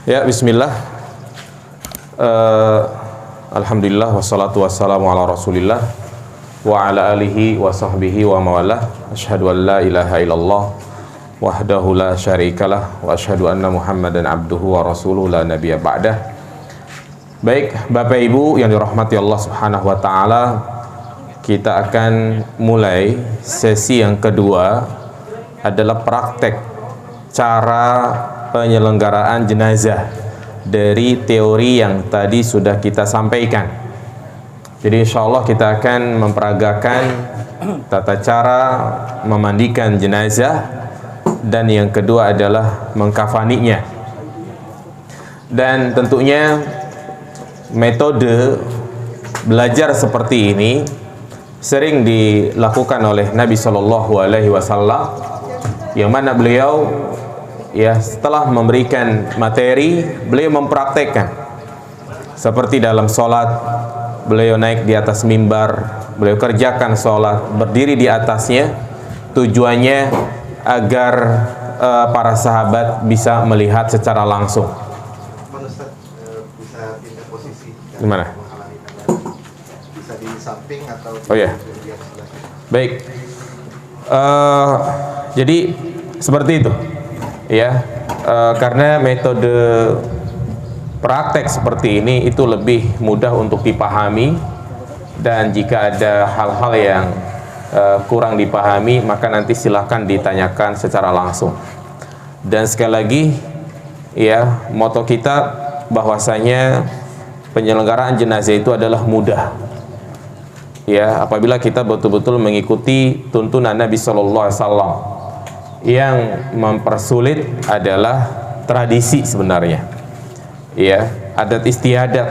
Ya, bismillah. Alhamdulillah wassalatu wassalamu ala Rasulillah wa ala alihi wa sahbihi wa mawalah. Asyhadu an la ilaha illallah wahdahu la syarikalah wa asyhadu anna Muhammadan abduhu wa rasuluhu la nabiyya ba'dah. Baik, Bapak Ibu yang dirahmati Allah Subhanahu wa taala, kita akan mulai sesi yang kedua, adalah praktek cara penyelenggaraan jenazah dari teori yang tadi sudah kita sampaikan. Jadi insya Allah kita akan memperagakan tata cara memandikan jenazah, dan yang kedua adalah mengkafaninya. Dan tentunya metode belajar seperti ini sering dilakukan oleh Nabi Shallallahu Alaihi Wasallam, yang mana beliau setelah memberikan materi, beliau mempraktekkan. Seperti dalam sholat, beliau naik di atas mimbar, beliau kerjakan sholat, berdiri di atasnya, tujuannya agar para sahabat bisa melihat secara langsung. Bisa pindah posisi. Gimana? Bisa di samping atau Oh ya. Baik. Jadi seperti itu. Ya, karena metode praktek seperti ini itu lebih mudah untuk dipahami, dan jika ada hal-hal yang kurang dipahami, maka nanti silahkan ditanyakan secara langsung. Dan sekali lagi, ya, moto kita bahwasanya penyelenggaraan jenazah itu adalah mudah. Ya, apabila kita betul-betul mengikuti tuntunan Nabi Sallallahu Alaihi Wasallam. Yang mempersulit adalah tradisi sebenarnya, ya, adat istiadat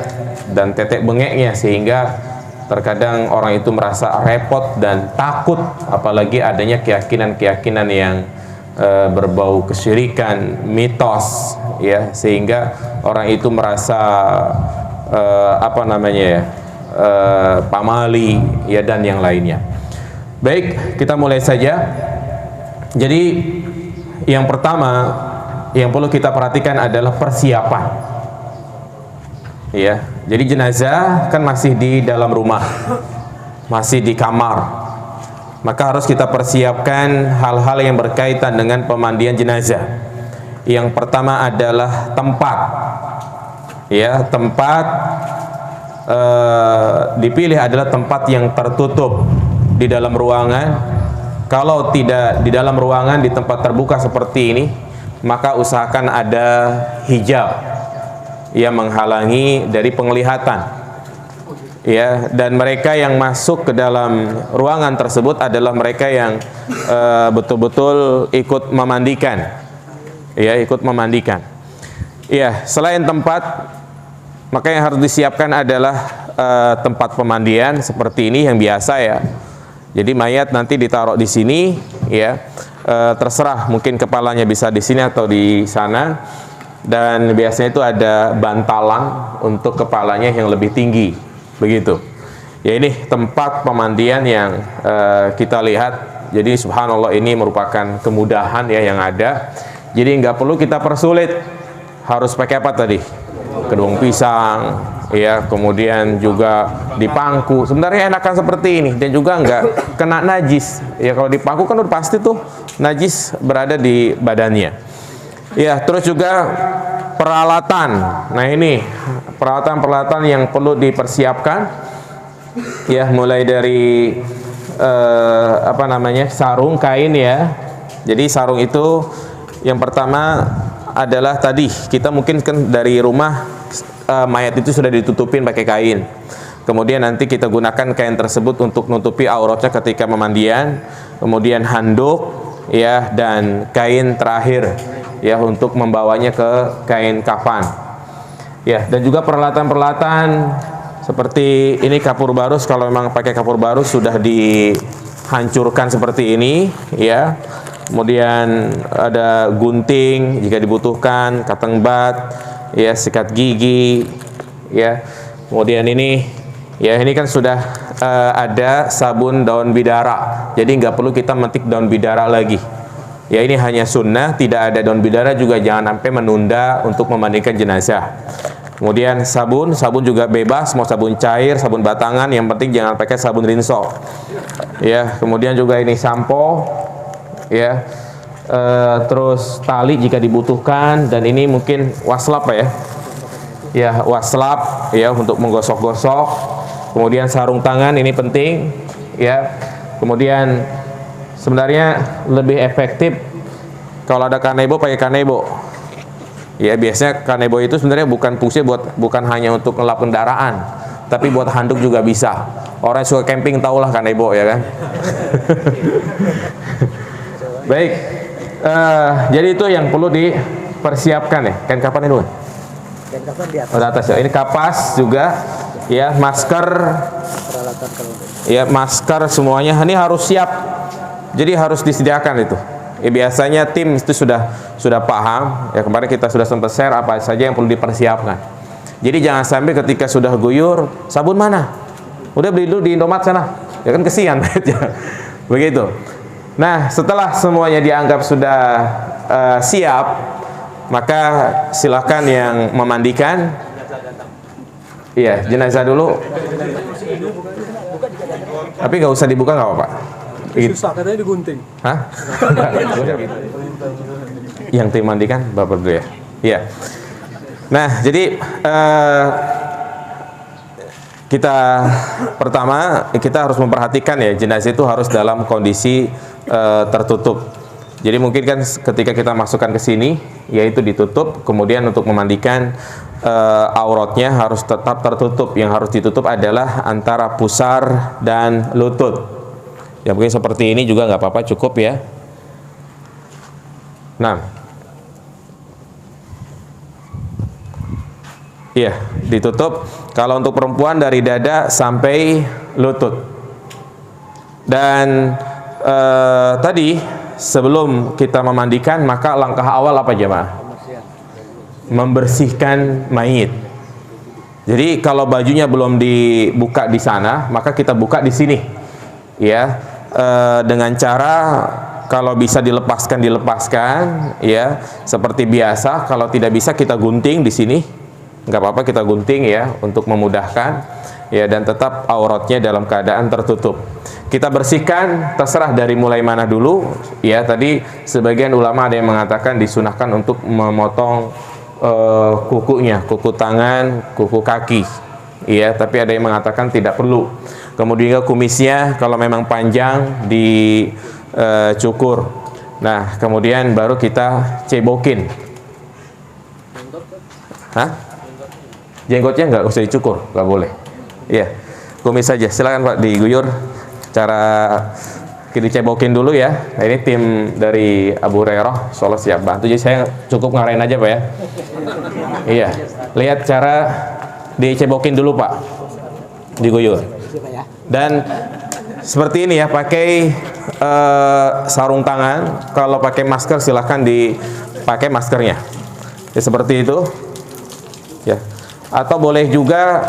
dan tetek bengeknya, sehingga terkadang orang itu merasa repot dan takut, apalagi adanya keyakinan-keyakinan yang berbau kesyirikan, mitos, ya, sehingga orang itu merasa pamali, ya, dan yang lainnya. Baik, kita mulai saja. Jadi yang pertama yang perlu kita perhatikan adalah persiapan. Ya, jadi jenazah kan masih di dalam rumah, masih di kamar. Maka harus kita persiapkan hal-hal yang berkaitan dengan pemandian jenazah. Yang pertama adalah tempat. Ya, tempat dipilih adalah tempat yang tertutup di dalam ruangan. Kalau tidak di dalam ruangan, di tempat terbuka seperti ini, maka usahakan ada hijab yang menghalangi dari penglihatan. Ya, dan mereka yang masuk ke dalam ruangan tersebut adalah mereka yang betul-betul ikut memandikan. Ya, ikut memandikan. Ya, selain tempat, maka yang harus disiapkan adalah tempat pemandian seperti ini yang biasa, ya. Jadi mayat nanti ditaruh di sini, ya, terserah, mungkin kepalanya bisa di sini atau di sana, dan biasanya itu ada bantalan untuk kepalanya yang lebih tinggi, begitu. Ya, ini tempat pemandian yang kita lihat. Jadi subhanallah, ini merupakan kemudahan, ya, yang ada. Jadi nggak perlu kita persulit. Harus pakai apa tadi? Kedung pisang, ya, kemudian juga dipangku. Sebenarnya enakan seperti ini, dan juga nggak kena najis. Ya, kalau dipangku kan udah pasti tuh najis berada di badannya. Ya, terus juga peralatan. Nah, ini peralatan-peralatan yang perlu dipersiapkan. Ya, mulai dari sarung kain, ya. Jadi sarung itu yang pertama adalah tadi kita mungkin kan dari rumah mayat itu sudah ditutupin pakai kain. Kemudian nanti kita gunakan kain tersebut untuk menutupi auratnya ketika pemandian. Kemudian handuk, ya, dan kain terakhir, ya, untuk membawanya ke kain kafan. Ya, dan juga peralatan-peralatan seperti ini, kapur barus. Kalau memang pakai kapur barus sudah dihancurkan seperti ini, ya. Kemudian ada gunting jika dibutuhkan, kateng bat, ya, sikat gigi, ya. Kemudian ini, ya, ini kan sudah ada sabun daun bidara. Jadi nggak perlu kita metik daun bidara lagi. Ya ini hanya sunnah, tidak ada daun bidara, juga jangan sampai menunda untuk memandikan jenazah. Kemudian sabun juga bebas, mau sabun cair, sabun batangan, yang penting jangan pakai sabun rinso. Ya, kemudian juga ini sampo, ya, terus tali jika dibutuhkan, dan ini mungkin waslap ya, ya waslap ya untuk menggosok-gosok. Kemudian sarung tangan ini penting, ya. Kemudian sebenarnya lebih efektif kalau ada kanebo pakai kanebo. Ya biasanya kanebo itu sebenarnya bukan fungsi bukan hanya untuk ngelap kendaraan, tapi buat handuk juga bisa. Orang yang suka camping tahulah kanebo ya kan. Baik, jadi itu yang perlu dipersiapkan ya. Kain kapan ini? Kain kapan di atas. Oh, di atas ya. Ini kapas juga, ya masker, ya masker semuanya. Ini harus siap. Jadi harus disediakan itu. Ya, biasanya tim itu sudah paham. Ya kemarin kita sudah sempat share apa saja yang perlu dipersiapkan. Jadi jangan sampai ketika sudah guyur, sabun mana? Udah beli dulu di Indomaret sana. Ya kan kesian. Begitu. Nah, setelah semuanya dianggap sudah siap, maka silakan yang memandikan. Iya, jenazah dulu. Tapi nggak usah dibuka, nggak apa-apa. Susah katanya digunting. Hah? Yang tim mandikan Bapak dulu ya. Iya. Nah, jadi kita pertama kita harus memperhatikan ya, jenazah itu harus dalam kondisi tertutup. Jadi mungkin kan ketika kita masukkan ke sini, yaitu ditutup. Kemudian untuk memandikan auratnya harus tetap tertutup. Yang harus ditutup adalah antara pusar dan lutut. Ya mungkin seperti ini juga nggak apa-apa, cukup ya. Nah, iya ditutup. Kalau untuk perempuan dari dada sampai lutut. Dan tadi sebelum kita memandikan, maka langkah awal apa jemaah? Membersihkan mayit. Jadi kalau bajunya belum dibuka di sana, maka kita buka di sini, ya. Dengan cara kalau bisa dilepaskan, ya seperti biasa. Kalau tidak bisa kita gunting di sini, nggak apa-apa kita gunting ya untuk memudahkan, ya, dan tetap auratnya dalam keadaan tertutup. Kita bersihkan, terserah dari mulai mana dulu, ya. Tadi sebagian ulama ada yang mengatakan disunahkan untuk memotong kukunya, kuku tangan, kuku kaki, ya. Tapi ada yang mengatakan tidak perlu. Kemudian kumisnya kalau memang panjang dicukur. Nah, kemudian baru kita cebokin. Hah? Jenggotnya nggak usah dicukur, nggak boleh. Iya, kumis saja. Silakan Pak diguyur. Cara dicebokin dulu ya. Nah, ini tim dari Abu Hurairah, Solo siap bantu. Jadi saya cukup ngarahin aja Pak ya. Iya, lihat cara dicebokin dulu Pak. Diguyur. Dan seperti ini ya, pakai sarung tangan. Kalau pakai masker silahkan dipakai maskernya. Ya, seperti itu. Ya. Atau boleh juga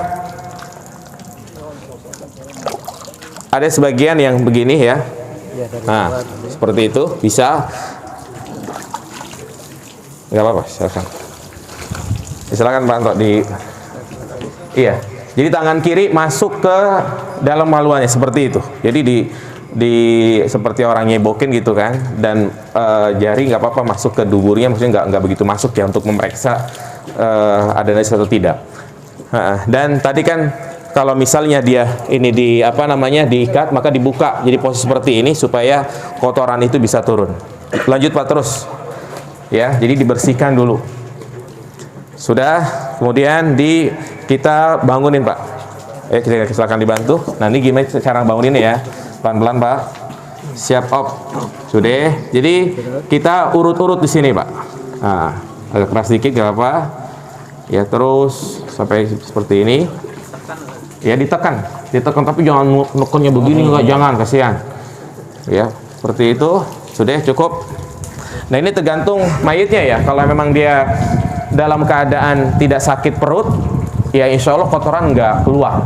ada sebagian yang begini ya. Nah, seperti itu bisa. Enggak apa-apa, silakan. Silakan Pak Anto di. Iya. Jadi tangan kiri masuk ke dalam maluannya seperti itu. Jadi di seperti orang nyebokin gitu kan. Dan jari nggak apa-apa masuk ke duburnya, maksudnya nggak begitu masuk ya, untuk memeriksa ada najis atau tidak. Dan tadi kan kalau misalnya dia ini diikat, maka dibuka jadi posisi seperti ini supaya kotoran itu bisa turun. Lanjut Pak terus. Ya, jadi dibersihkan dulu. Sudah, kemudian kita bangunin Pak. Kita silakan dibantu. Nah, ini gimana cara banguninnya ya? Pelan-pelan Pak. Siap op. Sudah. Jadi kita urut-urut di sini Pak. Nah, agak keras dikit gak apa-apa. Ya, terus sampai seperti ini. Ya, ditekan tapi jangan nekennya begini, enggak, jangan, kasihan. Ya, seperti itu. Sudah cukup. Nah, ini tergantung mayitnya ya. Kalau memang dia dalam keadaan tidak sakit perut, ya insya Allah kotoran nggak keluar.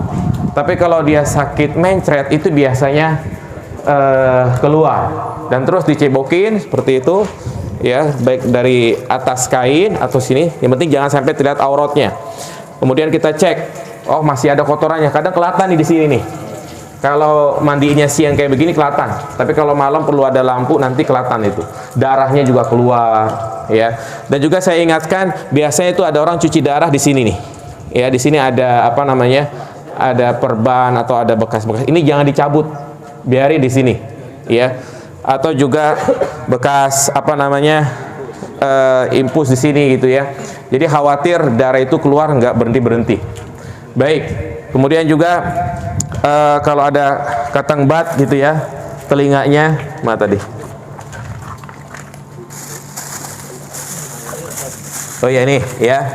Tapi kalau dia sakit mencret, itu biasanya keluar. dan terus dicebokin seperti itu, ya, baik dari atas kain atau sini. Yang penting jangan sampai terlihat auratnya. Kemudian kita cek, oh masih ada kotorannya. Kadang kelihatan nih di sini nih. Kalau mandinya siang kayak begini kelihatan, tapi kalau malam perlu ada lampu, nanti kelihatan itu. Darahnya juga keluar, ya. Dan juga saya ingatkan, biasanya itu ada orang cuci darah di sini nih. Ya, di sini ada apa namanya? Ada perban atau ada bekas-bekas. Ini jangan dicabut, biarin di sini, ya. Atau juga bekas apa namanya? Impus di sini gitu ya. Jadi khawatir darah itu keluar nggak berhenti-berhenti. Baik. Kemudian juga kalau ada katang bat gitu ya, telinganya mana tadi? Oh ya ini ya.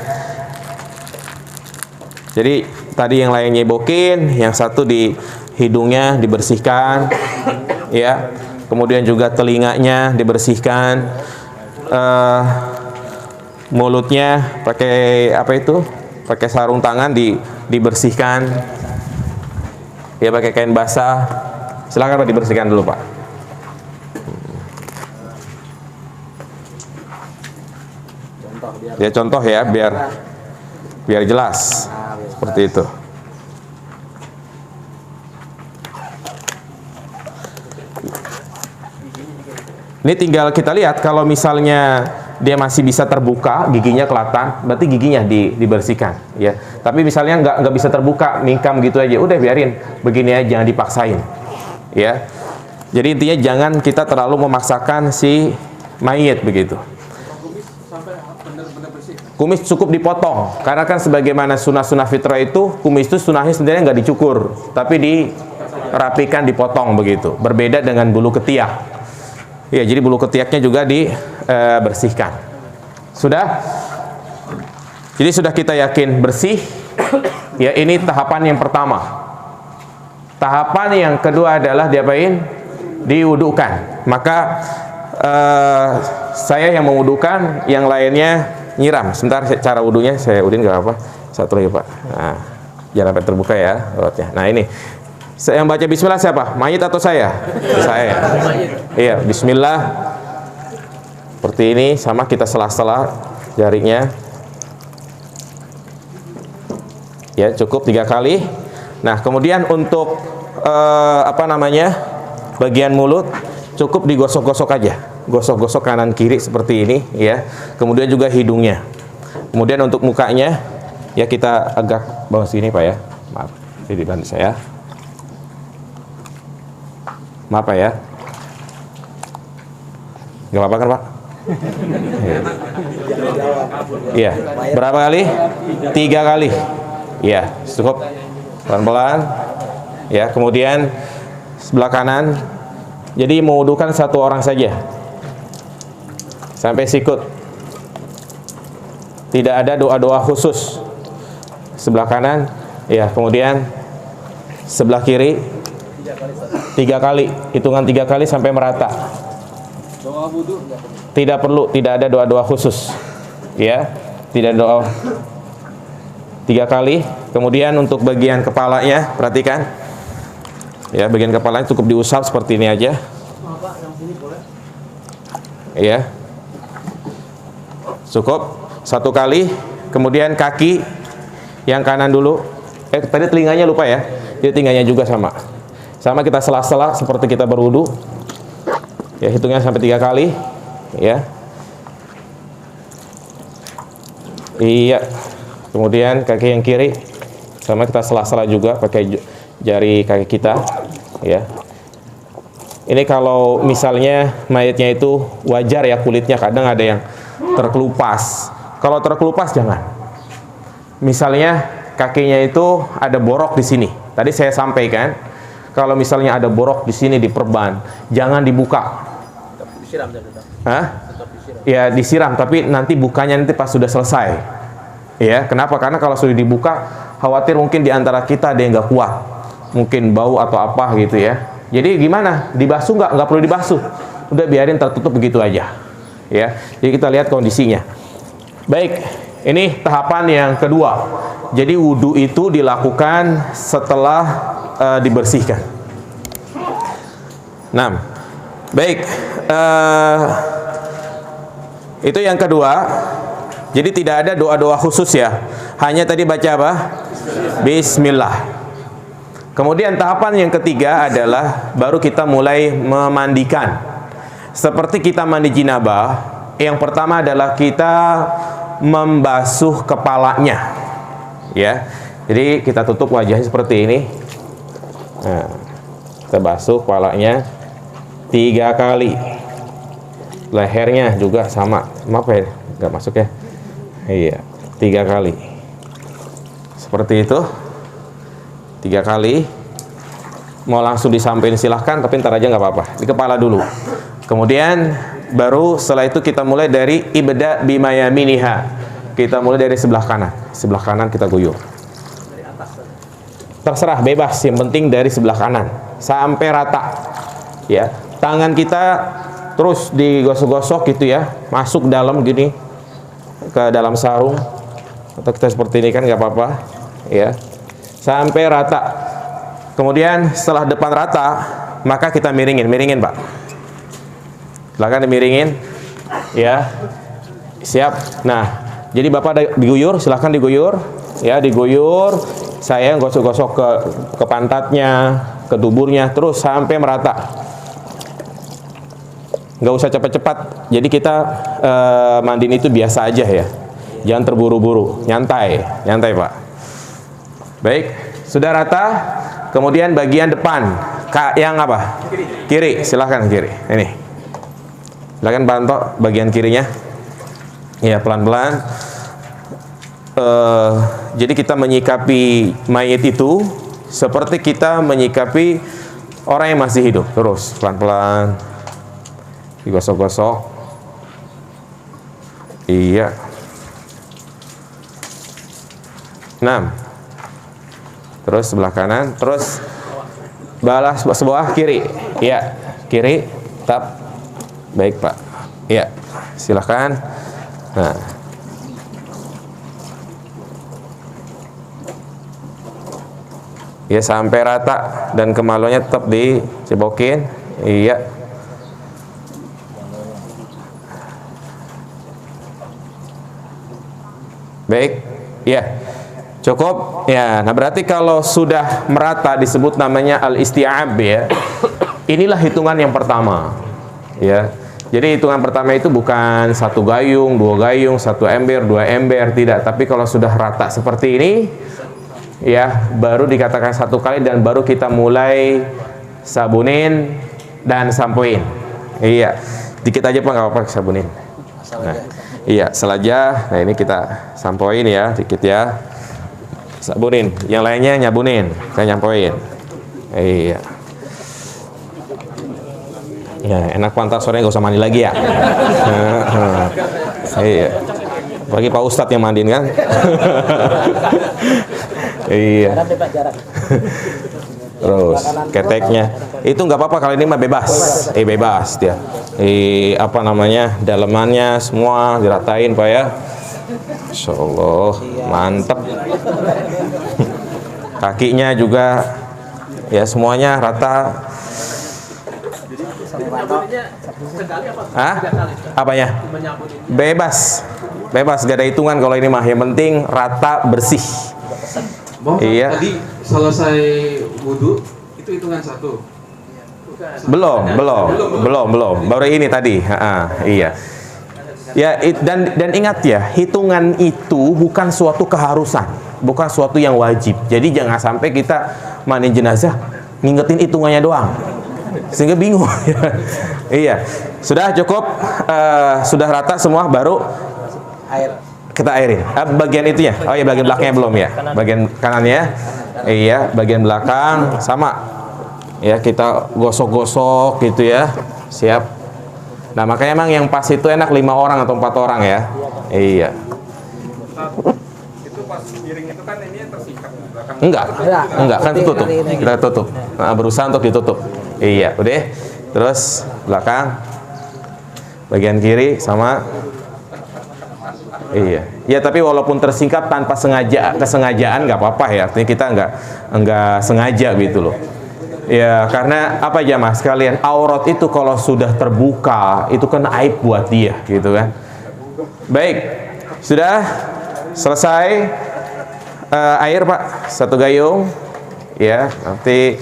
Jadi tadi yang lain nyebokin, yang satu di hidungnya dibersihkan, ya. Kemudian juga telinganya dibersihkan, mulutnya pakai apa itu? Pakai sarung tangan dibersihkan. Ya, pakai kain basah. Silakan Pak, dibersihkan dulu Pak. Ya contoh ya, biar jelas. Seperti itu. Ini tinggal kita lihat, kalau misalnya dia masih bisa terbuka, giginya kelihatan, berarti giginya dibersihkan, ya. Tapi misalnya nggak bisa terbuka, mingkam gitu aja, udah biarin, begini aja, jangan dipaksain, ya. Jadi intinya jangan kita terlalu memaksakan si mayit begitu. Kumis cukup dipotong, karena kan sebagaimana sunnah-sunnah fitrah itu, kumis itu sunnahnya sebenarnya nggak dicukur, tapi dirapikan, dipotong begitu. Berbeda dengan bulu ketiak. Ya, jadi bulu ketiaknya juga dibersihkan. Sudah? Jadi sudah kita yakin bersih. Ya, ini tahapan yang pertama. Tahapan yang kedua adalah diapain? Diwudukan. Maka saya yang mewudukan, yang lainnya nyiram. Sebentar, cara wudunya saya udin nggak apa. Satu lagi Pak. Nah, jangan sampai terbuka ya auratnya. Nah ini. Yang baca bismillah siapa? Mayit atau saya? Saya. Iya, bismillah. Seperti ini, sama kita sela-sela jarinya. Ya, cukup 3 kali. Nah, kemudian untuk apa namanya? Bagian mulut cukup digosok-gosok aja. Gosok-gosok kanan kiri seperti ini, ya. Kemudian juga hidungnya. Kemudian untuk mukanya, ya kita agak bawah sini Pak ya. Maaf, ini dibantu saya. Maaf Pak ya. Gak apa-apa kan Pak? Iya. Berapa kali? 3 kali. Iya, cukup. Pelan-pelan. Ya, kemudian sebelah kanan. Jadi mewudukan 1 orang saja. Sampai sikut. Tidak ada doa-doa khusus. Sebelah kanan. Ya, kemudian sebelah kiri 3 kali, hitungan 3 kali sampai merata. Doa wudu tidak perlu, tidak ada doa-doa khusus, ya, tidak doa. 3 kali. Kemudian untuk bagian kepalanya, perhatikan, ya, bagian kepalanya cukup diusap seperti ini aja, ya, cukup 1 kali. Kemudian kaki yang kanan dulu, tadi telinganya lupa ya, jadi telinganya juga sama kita sela-sela seperti kita berwudu, ya, hitungnya sampai 3 kali, ya, iya. Kemudian kaki yang kiri sama kita sela-sela juga pakai jari kaki kita, ya. Ini kalau misalnya mayatnya itu wajar ya kulitnya, kadang ada yang terkelupas. Kalau terkelupas jangan. Misalnya kakinya itu ada borok di sini. Tadi saya sampaikan, kalau misalnya ada borok di sini di perban, jangan dibuka. Disiram, hah? Ya disiram, tapi nanti bukanya nanti pas sudah selesai. Ya, kenapa? Karena kalau sudah dibuka, khawatir mungkin di antara kita ada yang nggak kuat, mungkin bau atau apa gitu ya. Jadi gimana? Dibasuh nggak? Nggak perlu dibasuh. Udah biarin tertutup begitu aja. Ya, jadi kita lihat kondisinya. Baik, ini tahapan yang kedua. Jadi wudu itu dilakukan setelah dibersihkan. 6. Baik, itu yang kedua. Jadi tidak ada doa-doa khusus ya. Hanya tadi baca apa? Bismillah. Kemudian tahapan yang ketiga adalah baru kita mulai memandikan. Seperti kita mandi jinabah, yang pertama adalah kita membasuh kepalanya. Ya. Jadi kita tutup wajahnya seperti ini. Nah, kita basuh kepalanya 3 kali. Lehernya juga sama. Maaf ya, nggak masuk ya. Iya, 3 kali. Seperti itu. 3 kali. Mau langsung disampaikan silahkan, tapi ntar aja nggak apa-apa. Di kepala dulu. Kemudian baru setelah itu kita mulai dari ibda bimayaminiha. Kita mulai dari sebelah kanan. Sebelah kanan kita guyur. Terserah, bebas. Yang penting dari sebelah kanan sampai rata. Ya, tangan kita terus digosok-gosok gitu ya, masuk dalam gini ke dalam sarung, atau kita seperti ini kan nggak apa-apa ya, sampai rata. Kemudian setelah depan rata, maka kita miringin Pak, silahkan dimiringin ya, siap. Nah, jadi Bapak diguyur, silahkan diguyur ya, diguyur. Saya gosok-gosok ke pantatnya, ke duburnya, terus sampai merata. Nggak usah cepat-cepat. Jadi kita mandiin itu biasa aja ya. Jangan terburu-buru, nyantai Pak. Baik, sudah rata. Kemudian bagian depan, yang apa? Kiri. Silahkan kiri. Ini. Silahkan pantau bagian kirinya. Ya, pelan-pelan. Jadi kita menyikapi mayit itu seperti kita menyikapi orang yang masih hidup. Terus pelan-pelan digosok-gosok. Iya. 6. Terus sebelah kanan, terus balas sebelah kiri. Iya, kiri. Tap. Baik, Pak. Iya. Silakan. Nah. Ya, sampai rata dan kemaluannya tetap dicebokin. Iya. Baik, ya, cukup. Ya, nah berarti kalau sudah merata disebut namanya al-isti'ab ya. Inilah hitungan yang pertama, ya. Jadi hitungan pertama itu bukan 1 gayung, 2 gayung, 1 ember, 2 ember, tidak. Tapi kalau sudah rata seperti ini, ya, baru dikatakan 1 kali dan baru kita mulai sabunin dan sampoin. Iya, dikit aja Pak, nggak apa-apa sabunin. Nah. Iya, selajah. Nah, ini kita sampoin ya, dikit ya. Sabunin. Yang lainnya nyabunin. Saya nyampoin. Iya. Ya, enak pantas sore nggak usah mandi lagi ya. Iya. Bagi Pak Ustadz yang mandiin kan. Iya. Terus keteknya itu nggak apa-apa, kalau ini mah bebas. Bebas dia. Apa namanya, dalemannya semua diratain Pak ya. Masya Allah, mantep. Kakinya juga ya, semuanya rata. Apanya? Bebas, gak ada hitungan kalau ini mah. Yang penting rata, bersih. Iya. Tadi selesai wudhu itu hitungan 1. Belum. Baru ini tadi. Iya. Ya, dan ingat ya, hitungan itu bukan suatu keharusan, bukan suatu yang wajib. Jadi jangan sampai kita mandi jenazah ngingetin hitungannya doang, sehingga bingung. Iya. Sudah cukup, sudah rata semua, baru kita airin. Bagian itunya. Oh iya, bagian belakangnya belum ya. Bagian kanannya. Iya, bagian belakang sama. Ya, kita gosok-gosok gitu ya. Siap. Nah, makanya emang yang pas itu enak 5 orang atau 4 orang ya. Iya. Itu pas miring itu kan ini tersikat di belakang. Enggak, kan tutup. Kita tutup. Nah, berusaha untuk ditutup. Iya, udah. Terus belakang. Bagian kiri sama. Iya. Ya, tapi walaupun tersingkap tanpa kesengajaan nggak apa-apa ya. Artinya kita nggak sengaja gitu loh. Ya, karena apa jamaah sekalian, aurat itu kalau sudah terbuka, itu kan aib buat dia, gitu kan. Baik, sudah selesai air Pak, 1 gayung. Ya, nanti,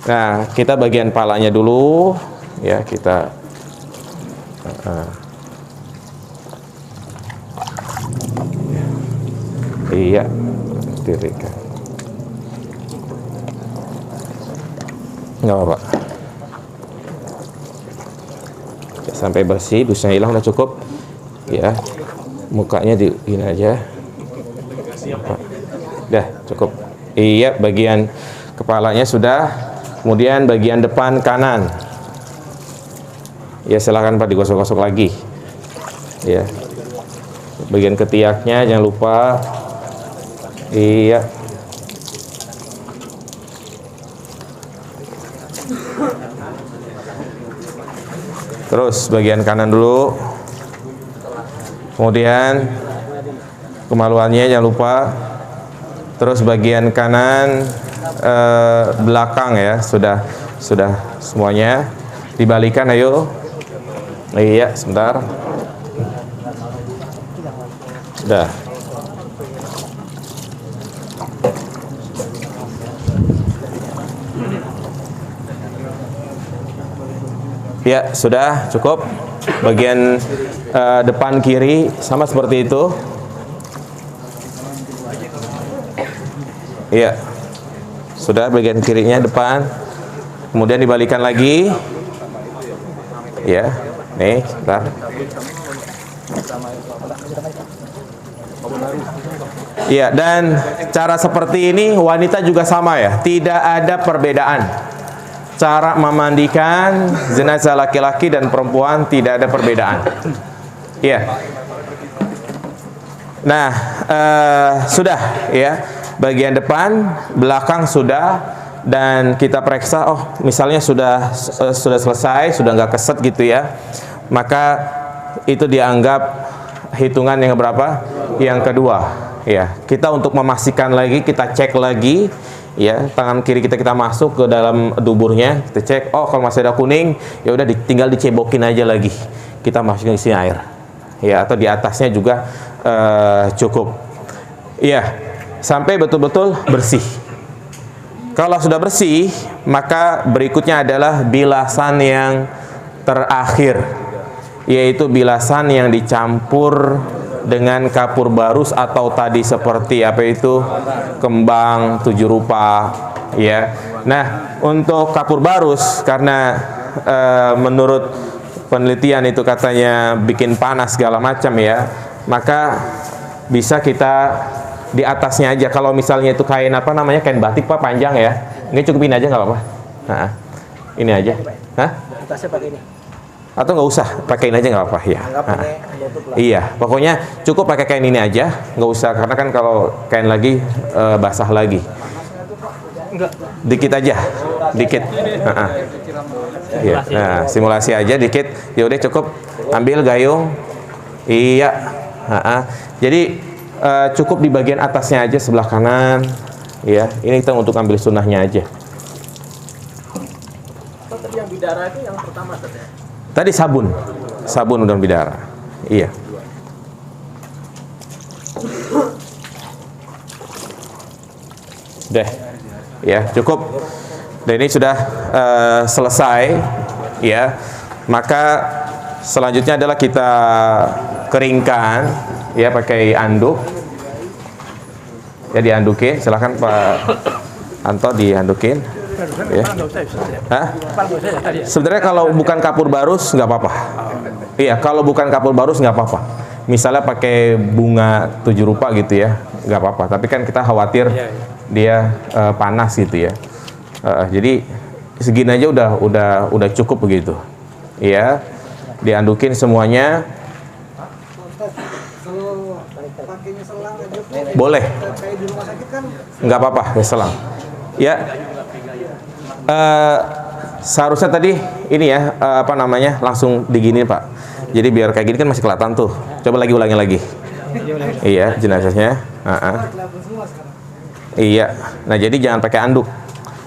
nah kita bagian palanya dulu, ya kita. Iya, dirikan. Nggak apa-apa. Ya, sampai bersih, busnya hilang udah cukup. Ya, mukanya di ini aja. Dah cukup. Iya, bagian kepalanya sudah. Kemudian bagian depan kanan. Ya silakan Pak digosok-gosok lagi. Ya. Bagian ketiaknya jangan lupa. Iya. Terus bagian kanan dulu. Kemudian kemaluannya jangan lupa. Terus bagian kanan belakang ya, sudah semuanya. Dibalikan ayo. Iya, sebentar. Sudah. Ya, sudah cukup. Bagian depan kiri sama seperti itu. Iya. Sudah bagian kirinya depan. Kemudian dibalikan lagi. Ya. Nih, sebentar. Iya, dan cara seperti ini wanita juga sama ya. Tidak ada perbedaan. Cara memandikan jenazah laki-laki dan perempuan tidak ada perbedaan. Iya. Nah, sudah ya. Bagian depan, belakang sudah, dan kita periksa. Oh, misalnya sudah selesai, sudah nggak keset gitu ya. Maka itu dianggap hitungan yang berapa? Yang kedua. Ya, kita untuk memastikan lagi, kita cek lagi. Ya, tangan kiri kita masuk ke dalam duburnya, kita cek. Oh, kalau masih ada kuning, ya udah tinggal dicebokin aja lagi. Kita masukin isi air. Ya, atau di atasnya juga cukup. Iya, sampai betul-betul bersih. Kalau sudah bersih, maka berikutnya adalah bilasan yang terakhir, yaitu bilasan yang dicampur dengan kapur barus atau tadi seperti apa itu kembang 7 rupa ya. Nah, untuk kapur barus karena menurut penelitian itu katanya bikin panas segala macam ya, maka bisa kita di atasnya aja. Kalau misalnya itu kain apa namanya, kain batik Pak, panjang ya, ini cukupin aja nggak apa-apa. Nah, ini aja. Hah? Atasnya pakai ini. Atau nggak usah, pakai ini aja nggak apa-apa ya. Iya, pokoknya cukup pakai kain ini aja, nggak usah, karena kan kalau kain lagi basah lagi. Dikit aja, dikit. Iya. Nah, simulasi aja dikit. Ya udah cukup, ambil gayung. Iya. Jadi cukup di bagian atasnya aja, sebelah kanan. Ya, ini kita untuk ambil sunnahnya aja. Tadi yang bidara itu yang pertama tadi. Tadi sabun udang bidara. Iya. Deh, ya cukup. Dan ini sudah selesai, ya. Maka selanjutnya adalah kita keringkan, ya pakai anduk. Ya diandukin. Silakan Pak Anto diandukin. Ya. Hah? Sebenarnya kalau bukan kapur barus nggak apa-apa. Iya, kalau bukan kapur barus nggak apa-apa. Misalnya pakai bunga 7 rupa gitu ya, nggak apa-apa. Tapi kan kita khawatir dia panas gitu ya. Jadi segini aja udah cukup begitu. Iya, diandukin semuanya. Boleh. Nggak apa-apa, ya selang. Ya. Seharusnya tadi ini ya apa namanya langsung digini Pak. Jadi biar kayak gini kan masih kelihatan tuh. Coba ulangi lagi. Iya, jenazahnya. Iya. Nah jadi jangan pakai anduk.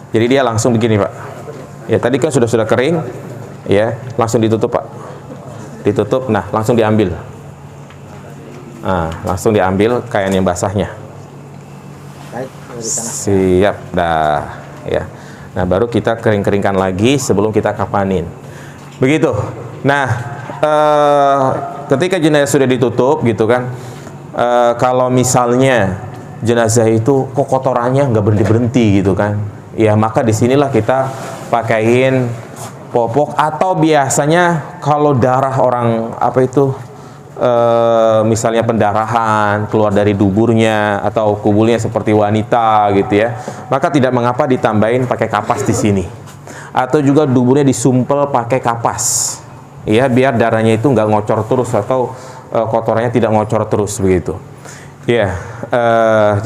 Jadi dia langsung begini Pak. Ya tadi kan sudah kering, ya langsung ditutup Pak. Ditutup, nah langsung diambil. Nah, langsung diambil kain yang basahnya. Baik, dari tanah. Siap, dah. Ya. Nah baru kita kering-keringkan lagi sebelum kita kapanin. Begitu. Nah, ketika jenazah sudah ditutup gitu kan, kalau misalnya jenazah itu kok kotorannya nggak berhenti gitu kan, ya maka disinilah kita pakaiin popok, atau biasanya kalau darah orang misalnya pendarahan keluar dari duburnya atau kubulnya seperti wanita gitu ya, maka tidak mengapa ditambahin pakai kapas di sini, atau juga duburnya disumpel pakai kapas, ya biar darahnya itu nggak ngocor terus atau kotorannya tidak ngocor terus begitu. Ya,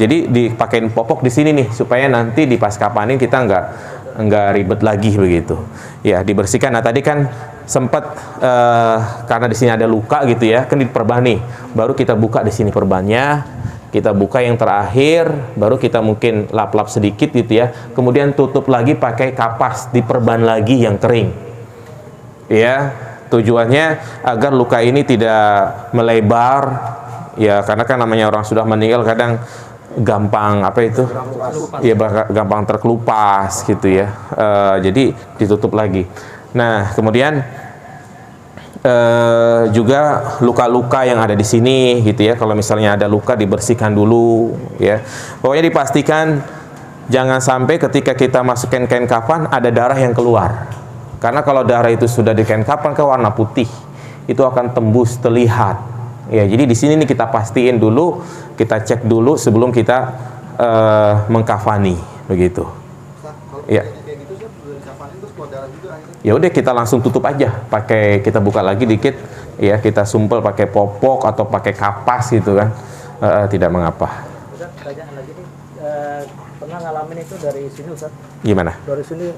jadi dipakein popok di sini nih supaya nanti di pas kapanin kita nggak ribet lagi begitu. Ya, dibersihkan. Nah tadi kan sempat karena di sini ada luka gitu ya, kan diperban nih. Baru kita buka di sini perbannya, kita buka yang terakhir, baru kita mungkin lap-lap sedikit gitu ya. Kemudian tutup lagi pakai kapas, diperban lagi yang kering. Ya, tujuannya agar luka ini tidak melebar. Ya, karena kan namanya orang sudah meninggal kadang gampang ya gampang terkelupas gitu ya. Jadi ditutup lagi. Nah kemudian juga luka-luka yang ada di sini gitu ya, kalau misalnya ada luka dibersihkan dulu ya. Pokoknya dipastikan jangan sampai ketika kita masukin kain kafan ada darah yang keluar, karena kalau darah itu sudah di kain kafan ke warna putih itu akan tembus terlihat ya. Jadi di sini nih kita pastiin dulu, kita cek dulu sebelum kita mengkafani begitu. Ya. Ya udah kita langsung tutup aja, kita buka lagi dikit ya, kita sumpel pakai popok atau pakai kapas gitu kan, tidak mengapa. Ustaz, pertanyaan lagi nih, pernah ngalamin itu dari sini Ustaz? Gimana? Dari sini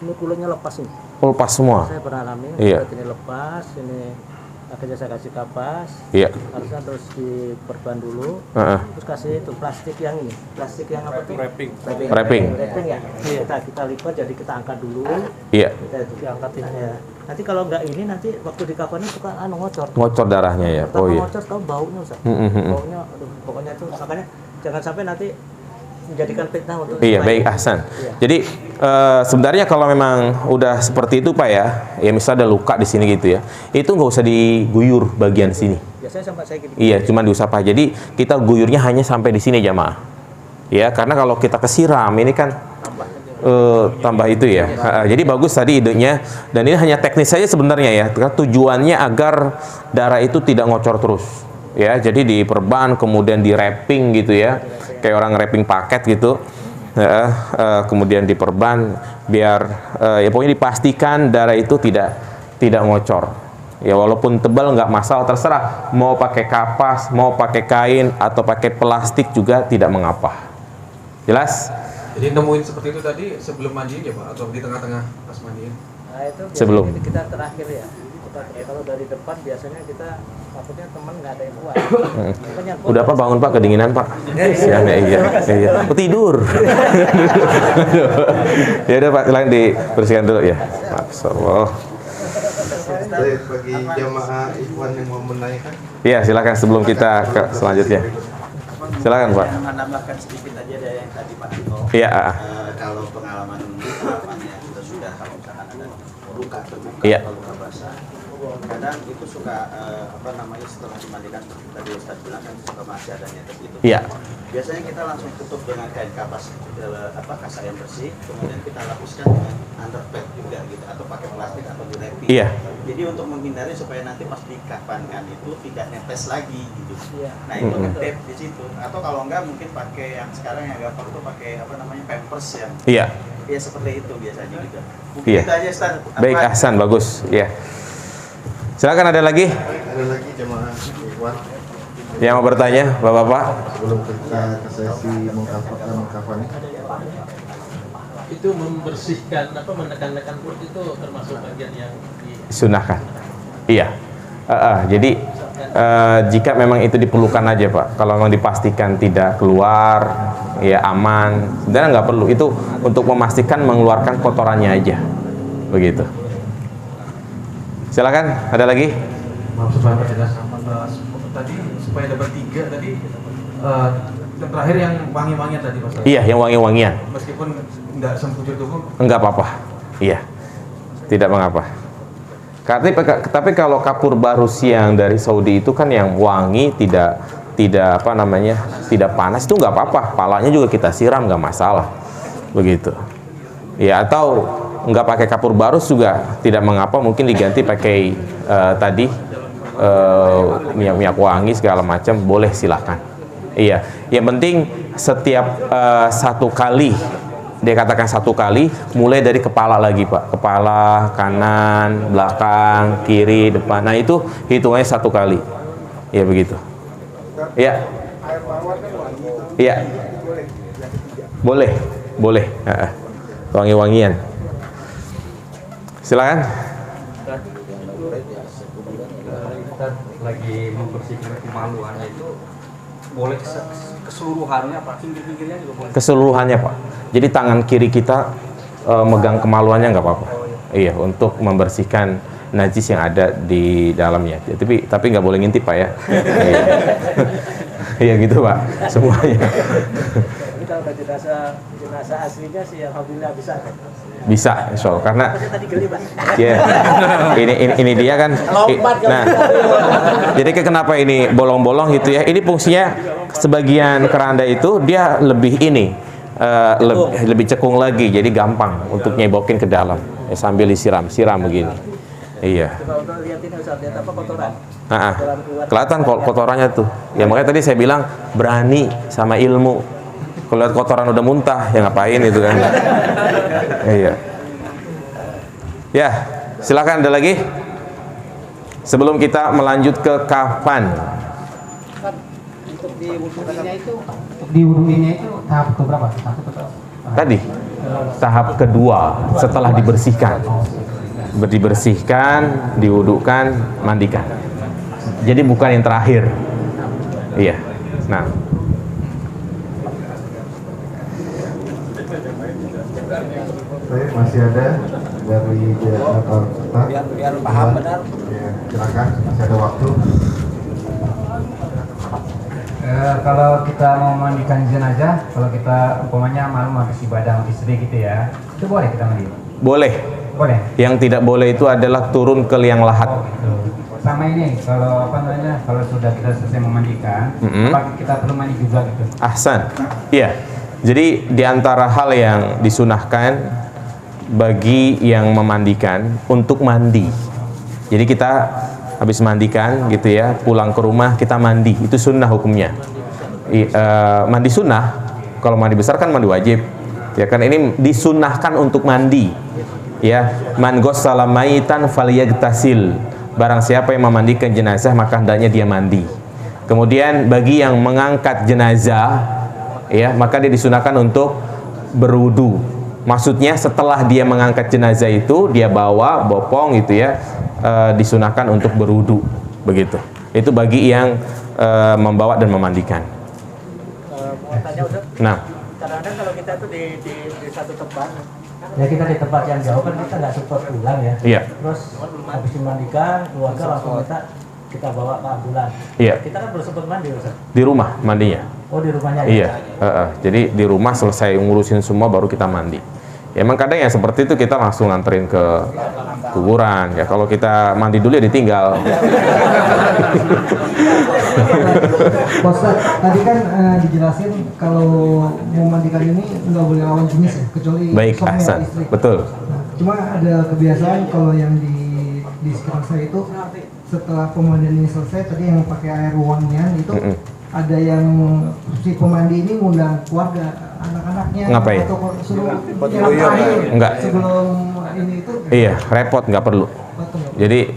ini kulitnya lepas nih. Lepas semua. Saya pernah alami, Iya. ini lepas, ini akhirnya saya kasih kapas, Iya. harusnya terus diperban dulu, terus kasih itu plastik yang ini, plastik yang apa tuh? Wrapping. Ya. Kita lipat, jadi kita angkat dulu, Iya. kita itu diangkatin ya. Nanti kalau nggak ini nanti waktu di kafannya suka ngocor. Ngocor darahnya ya. Pertama Oh iya. ngocor, tahu baunya Ustaz. Baunya, aduh, pokoknya itu makanya jangan sampai nanti menjadikan fitnah untuk Iya, yang baik lain. Ahsan. Iya. Jadi sebenarnya kalau memang udah seperti itu Pak ya misalnya ada luka di sini gitu ya, itu nggak usah diguyur bagian sini. Biasanya sampai saya gini. Iya, cuma diusap aja. Jadi kita guyurnya hanya sampai di sini jamaah. Ya, karena kalau kita kesiram ini kan tambah itu ya. Jadi bagus tadi idenya, dan ini hanya teknis saja sebenarnya ya. Tujuannya agar darah itu tidak ngocor terus. Ya, jadi diperban kemudian di wrapping gitu ya. Kayak orang wrapping paket gitu. Kemudian diperban biar ya pokoknya dipastikan darah itu tidak ngocor. Ya walaupun tebal nggak masalah, terserah mau pakai kapas, mau pakai kain atau pakai plastik juga tidak mengapa. Jelas? Jadi nemuin seperti itu tadi sebelum mandiin ya Pak, atau di tengah-tengah pas mandiin? Nah itu biasanya Sebelum. kita terakhir ya. Kalau dari depan biasanya kita takutnya teman nggak ada yang kuat. Udah Pak, bangun Pak, kedinginan Pak. Siang ya, iya. Aku tidur. Ya udah Pak, silahkan dibersihkan dulu ya. Maaf. Bagi jamaah ikhwan yang mau menanyakan, Iya, silakan sebelum kita ke selanjutnya. Silakan Pak. Menambahkan sedikit aja dari yang tadi Pak Tito. Iya. Kalau pengalamannya kita sudah, kalau misalkan ada luka terbuka Iya. atau luka basah, kadang itu suka setelah dimandikan seperti tadi Ustaz bilang kan suka masih ada netes gitu. Iya. Biasanya kita langsung tutup dengan kain kapas kasar yang bersih, kemudian kita lapuskan dengan underpad juga gitu, atau pakai plastik atau di wrapping. Iya. Jadi untuk menghindari supaya nanti pas dikapankan itu tidak netes lagi gitu. Iya. Nah itu tape di situ, atau kalau enggak mungkin pakai yang sekarang yang gampang tuh pakai pampers yang Iya. ya seperti itu biasanya juga. Mungkin Iya. itu aja Stan. Baik Ahsan, bagus. Iya. Silakan ada lagi ada lagi jamaah ikhwan yang mau bertanya, Bapak-bapak? sebelum kita ke sesi mengkafani. Itu membersihkan menekan-nekan perut itu termasuk bagian yang Sunahkan. Iya. Jadi jika memang itu diperlukan aja Pak. Kalau memang dipastikan tidak keluar, ya aman. Sebenarnya nggak perlu. Itu untuk memastikan mengeluarkan kotorannya aja. Begitu. Silakan, ada lagi? Maaf supaya perjelas tadi supaya dapat 3 tadi yang terakhir yang wangi-wangian tadi Mas. Iya, yang wangi-wangian. Meskipun enggak sempujur tubuh. Enggak apa-apa. Iya. Tidak mengapa. Tapi kalau kapur barus yang dari Saudi itu kan yang wangi, tidak apa namanya, tidak panas, itu nggak apa-apa. Palanya juga kita siram, nggak masalah. Begitu. Ya, atau nggak pakai kapur barus juga tidak mengapa, mungkin diganti pakai tadi minyak wangi segala macam, boleh, silahkan. Iya, yang penting setiap 1 kali, dia katakan 1 kali, mulai dari kepala lagi Pak, kepala, kanan, belakang, kiri, depan, nah itu hitungannya 1 kali, ya begitu. Iya, iya, boleh, wangi-wangian. Silakan. Kita lagi membersihkan kemaluannya itu boleh keseluruhannya Pak, pinggir-pinggirnya juga boleh. Keseluruhannya Pak. Jadi tangan kiri kita megang kemaluannya nggak apa-apa. Iya, untuk membersihkan najis yang ada di dalamnya. Ya, tapi nggak boleh ngintip Pak ya. Iya. Iya gitu Pak, semuanya. Ini kalau udah jenazah aslinya sih alhamdulillah bisa. Bisa, insya Allah. Karena Tadi geli Pak. ya, ini dia kan. Nah, jadi kenapa ini bolong-bolong gitu ya? Ini fungsinya sebagian keranda itu dia lebih ini. Lebih cekung lagi, jadi gampang untuk nyebokin ke dalam ya, sambil siram begini. Iya. Kalau lihat ini Ustaz, lihat apa kotoran. Kelihatan kotorannya tuh. Ya makanya tadi saya bilang berani sama ilmu. Kalau lihat kotoran udah muntah, ya ngapain itu kan? Iya. Ya, silakan, ada lagi? Sebelum kita melanjut ke kafan. Untuk diwuduinya itu tahap keberapa? Tadi tahap kedua setelah dibersihkan, diwudukan, mandikan. Jadi bukan yang terakhir. Iya. Nah, Baik, masih ada dari Jakarta. Biar paham benar. Ya, silakan, masih ada waktu. Kalau kita mau mandikan jenazah, kalau kita umpamanya malam habis ibadah sama istri gitu ya, itu boleh kita mandi? boleh. Boleh. Yang tidak boleh itu adalah turun ke liang lahat. Gitu. Sama ini, kalau apa namanya, kalau sudah kita selesai memandikan, apakah kita perlu mandi juga gitu? Ahsan. Iya. Jadi di antara hal yang disunahkan bagi yang memandikan untuk mandi. Jadi kita habis mandikan gitu ya, pulang ke rumah kita mandi, itu sunnah hukumnya. Mandi sunnah, kalau mandi besar kan mandi wajib. Ya kan, ini disunnahkan untuk mandi. Ya, man ghassala maitan falyagtasil. Barang siapa yang memandikan jenazah maka hendaknya dia mandi. Kemudian bagi yang mengangkat jenazah, ya, maka dia disunahkan untuk berwudu. Maksudnya setelah dia mengangkat jenazah itu dia bawa bopong gitu ya, disunahkan untuk berwudu, begitu. Itu bagi yang membawa dan memandikan. Mau tanya Ustaz? Nah, Kadang-kadang kalau kita tuh di satu tempat, Ya kita di tempat yang jauh kan kita nggak sempat pulang ya. iya, Terus habis dimandikan, keluarga langsung kita bawa ke ambulan. iya, kita kan belum sempat mandi Ustaz. di rumah mandinya. Oh di rumahnya ya? Iya, jadi di rumah selesai ngurusin semua baru kita mandi. Ya, emang kadang yang seperti itu kita langsung nganterin ke kuburan. Ya kalau kita mandi dulu ya ditinggal. Ustaz, tadi kan dijelasin kalau mau mandikan ini nggak boleh lawan jenis ya, kecuali Baik, suami ahsan. atau istri. Betul. Nah, cuma ada kebiasaan kalau yang di sekitar saya itu setelah pemandian ini selesai, tadi yang pakai air wangian itu ada yang si pemandi ini ngundang keluarga, anak-anaknya, Ngapain? atau suruh nyiram air Enggak. sebelum ini itu. Iya, repot, nggak perlu. Jadi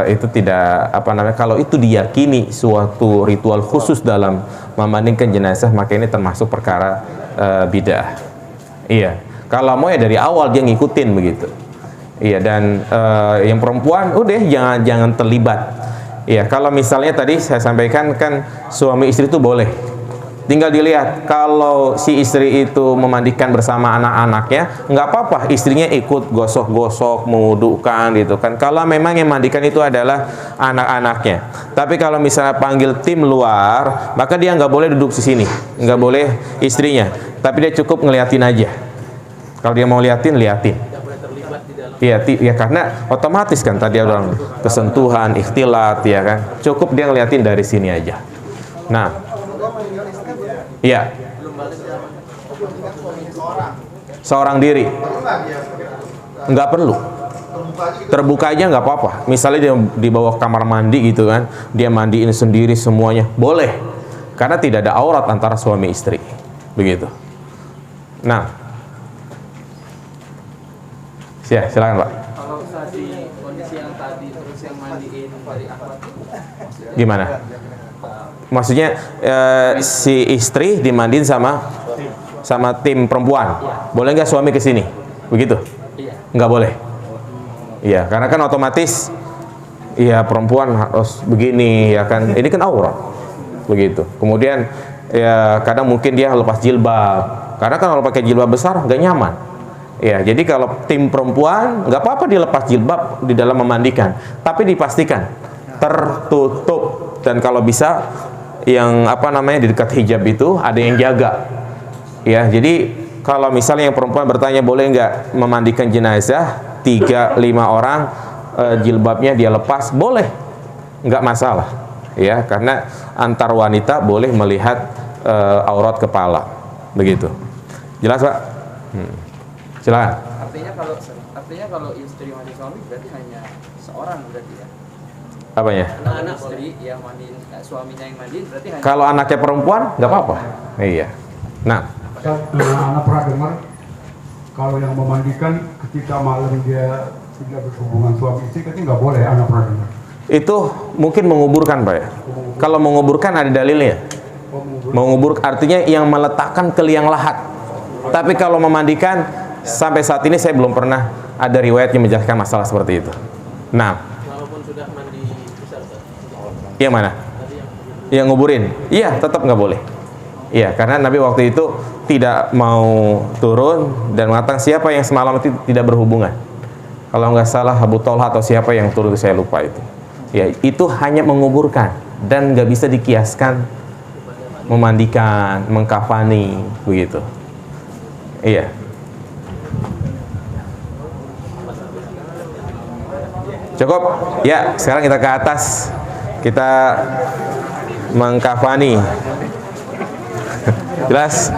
itu tidak apa namanya, kalau itu diyakini suatu ritual khusus dalam memandikan jenazah maka ini termasuk perkara bid'ah. Iya, kalau mau ya dari awal dia ngikutin begitu. Iya, dan yang perempuan udah jangan terlibat. Iya, kalau misalnya tadi saya sampaikan kan suami istri itu boleh Tinggal dilihat, kalau si istri itu memandikan bersama anak-anaknya, nggak apa-apa, istrinya ikut gosok-gosok, mewudukan gitu kan. Kalau memang yang mandikan itu adalah anak-anaknya. Tapi kalau misalnya panggil tim luar, maka dia nggak boleh duduk di sini, nggak boleh istrinya. Tapi dia cukup ngeliatin aja. Kalau dia mau liatin, liatin. Iya, ya karena otomatis kan tadi ada kesentuhan, ikhtilat, ya kan. Cukup dia ngeliatin dari sini aja. Nah. Iya. Seorang diri. Nggak perlu. Terbuka aja nggak apa-apa. Misalnya dia dibawa ke kamar mandi gitu kan, dia mandiin sendiri semuanya, boleh. Karena tidak ada aurat antara suami istri. Begitu. Nah. Silakan Pak. Kalau tadi kondisi yang tadi terus yang mandiin dari akhlak gimana? Maksudnya si istri dimandiin sama tim perempuan. Boleh nggak suami ke sini? Begitu? Nggak boleh. Iya, karena kan otomatis ya perempuan harus begini ya kan. Ini kan aurat. Begitu. Kemudian ya kadang mungkin dia lepas jilbab. Karena kan kalau pakai jilbab besar nggak nyaman. Ya, jadi kalau tim perempuan nggak apa-apa dia lepas jilbab di dalam memandikan, tapi dipastikan tertutup, dan kalau bisa yang di dekat hijab itu ada yang jaga. Ya, jadi kalau misalnya yang perempuan bertanya boleh nggak memandikan jenazah 3-5 orang, jilbabnya dia lepas, boleh, nggak masalah. Ya, karena antar wanita boleh melihat aurat kepala, begitu. Jelas Pak? Silakan. Artinya kalau istri mandi suami berarti hanya seorang berarti ya. Apanya? Anak istri yang mandiin, suaminya yang mandiin berarti hanya. Kalau anaknya perempuan nggak apa-apa. Iya. Nah, anak pernah dengar kalau yang memandikan ketika malam dia tidak berhubungan suami istri, katanya nggak boleh, anak pernah dengar. itu mungkin menguburkan Pak ya. Kalau menguburkan ada dalilnya. Mengubur artinya yang meletakkan ke liang lahat. Tapi kalau memandikan, sampai saat ini saya belum pernah ada riwayat yang menjelaskan masalah seperti itu. Nah, Walaupun sudah mandi besar, yang mana? Yang nguburin? Iya, tetap nggak boleh. Iya, karena Nabi waktu itu tidak mau turun dan mengatakan siapa yang semalam itu tidak berhubungan. Kalau nggak salah Abu Thalha atau siapa yang turun, saya lupa itu. Ya, itu hanya menguburkan dan nggak bisa dikiaskan memandikan, mengkafani, begitu. Iya. Cukup? Ya, sekarang kita ke atas. Kita mengkafani. Jelas?